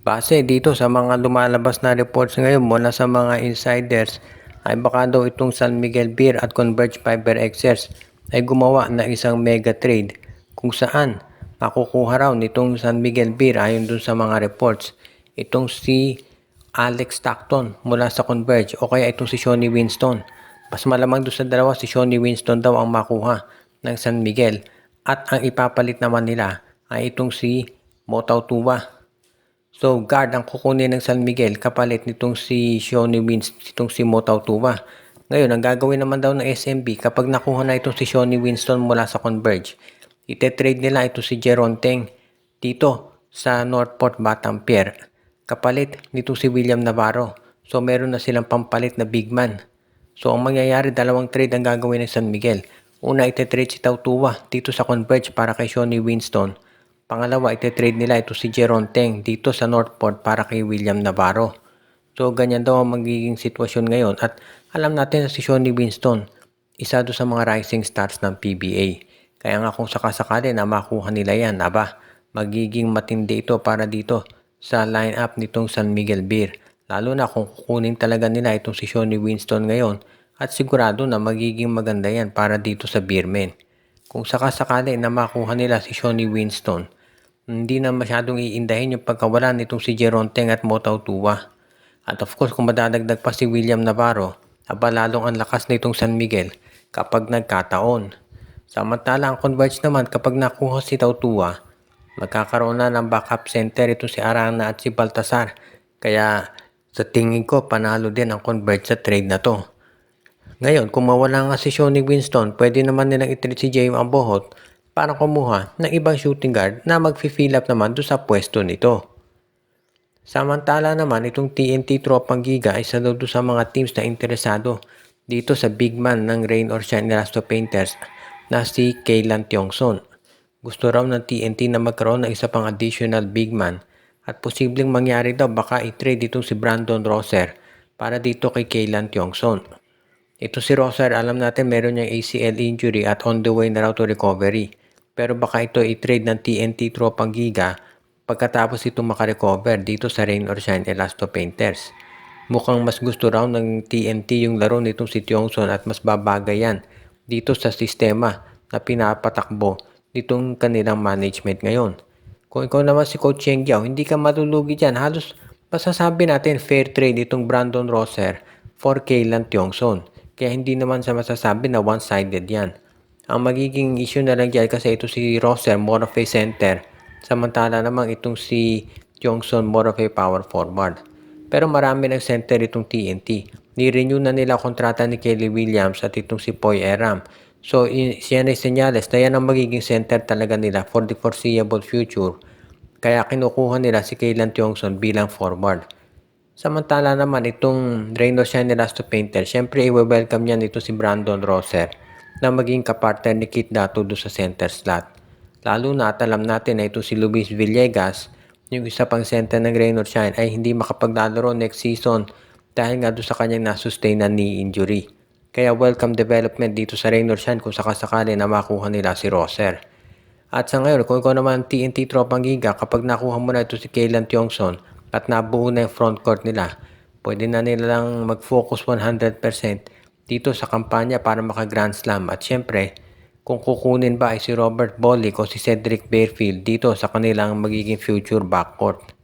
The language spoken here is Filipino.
Base dito sa mga lumalabas na reports ngayon mula sa mga insiders ay baka daw itong San Miguel Beer at Converge Fiber Excess ay gumawa ng isang mega trade kung saan makukuha raw nitong San Miguel Beer ayon dun sa mga reports itong si Alex Stockton mula sa Converge o kaya itong si Shawnee Winston. Mas malamang doon sa dalawa si Shawnee Winston daw ang makuha ng San Miguel at ang ipapalit naman nila ay itong si Motaw Tuwa. So, guard ang kukunin ng San Miguel kapalit nitong si Shawnee Winston, itong si Motaw Tuwa. Ngayon, ang gagawin naman daw ng SMB kapag nakuha na itong si Shawnee Winston mula sa Converge, ite-trade nila ito si Jeron Teng dito sa Northport Batampier kapalit nitong si William Navarro. So, meron na silang pampalit na big man. So, ang mangyayari, dalawang trade ang gagawin ng San Miguel. Una, ite-trade si Tautuwa dito sa Converge para kay Shawnee Winston. Pangalawa, ite-trade nila ito si Jeron Teng dito sa Northport para kay William Navarro. So, ganyan daw ang magiging sitwasyon ngayon. At alam natin na si Shawnee Winston, isa doon sa mga rising stars ng PBA. Kaya nga kung sakasakali na makuha nila yan, magiging matindi ito para dito sa lineup nitong San Miguel Beer. Lalo na kung kukunin talaga nila itong si Shawnee Winston ngayon at sigurado na magiging maganda yan para dito sa Beermen. Kung sakasakali na makuha nila si Shawnee Winston, hindi na masyadong iindahin yung pagkawala nitong si Jeron Teng at Motaw Tuwa. At of course, kung madadagdag pa si William Navarro, lalong ang lakas nitong San Miguel kapag nagkataon. Samantala, ang Converge naman kapag nakuha si Tautuwa, magkakaroon na ng backup center ito si Arana at si Baltasar. Kaya sa tingin ko, panalo din ang Converge sa trade na to. Ngayon, kung mawala nga si Shawnee Winston, pwede naman nilang i-trade si J.M. Ambohot para kumuha ng ibang shooting guard na mag-fill up naman doon sa pwesto nito. Samantala naman, itong TNT Tropang Giga ay isa daw sa mga teams na interesado dito sa big man ng Rain or Shine Elasto Painters na si Kaylan Tiongson. Gusto raw ng TNT na magkaroon ng isa pang additional big man at posibleng mangyari daw baka i-trade itong si Brandon Rosser para dito kay Kaylan Tiongson. Ito si Rosser, alam natin meron niyang ACL injury at on the way na raw to recovery. Pero baka ito i-trade ng TNT Tropang Giga pagkatapos ito makarecover dito sa Rain or Shine Elasto Painters. Mukhang mas gusto raw ng TNT yung laro nitong si Tiongson at mas babagay yan dito sa sistema na pinapatakbo nitong kanilang management ngayon. Kung ikaw naman si Coach Cheng Giao, hindi ka malulugi dyan. Halos masasabi natin fair trade itong Brandon Rosser for Kaylan Tiongson. Kaya hindi naman sa masasabi na one-sided yan. Ang magiging issue na lang dyan kasi ito si Rosser, more of a center. Samantala naman itong si Tiongson, more of a power forward. Pero marami ng center itong TNT. Ni-renew na nila kontrata ni Kelly Williams at itong si Poy Eram. So, siya na senyales na yan ang magiging center talaga nila for the foreseeable future. Kaya kinukuha nila si Kaylan Tiongson bilang forward. Samantala naman itong Rain or Shine Elasto Painter, syempre i-welcome niyan ito si Brandon Rosser na maging kapartner ni Kit Dato do sa center slot. Lalo na at alam natin na ito si Luis Villegas, yung isa pang center ng Rain or Shine ay hindi makapaglalaro next season dahil nga doon sa kanyang nasustain na knee injury. Kaya welcome development dito sa Rain or Shine kung sakasakali na makuha nila si Rosser. At sa ngayon, kung ikaw naman TNT Tropang Giga, kapag nakuha mo na ito si Kaylan Tiongson at nabuo na yung frontcourt nila, pwede na nilang mag-focus 100% dito sa kampanya para maka-Grand Slam. At syempre, kung kukunin ba ay si Robert Bolick o si Cedric Barefield dito sa kanilang magiging future backcourt.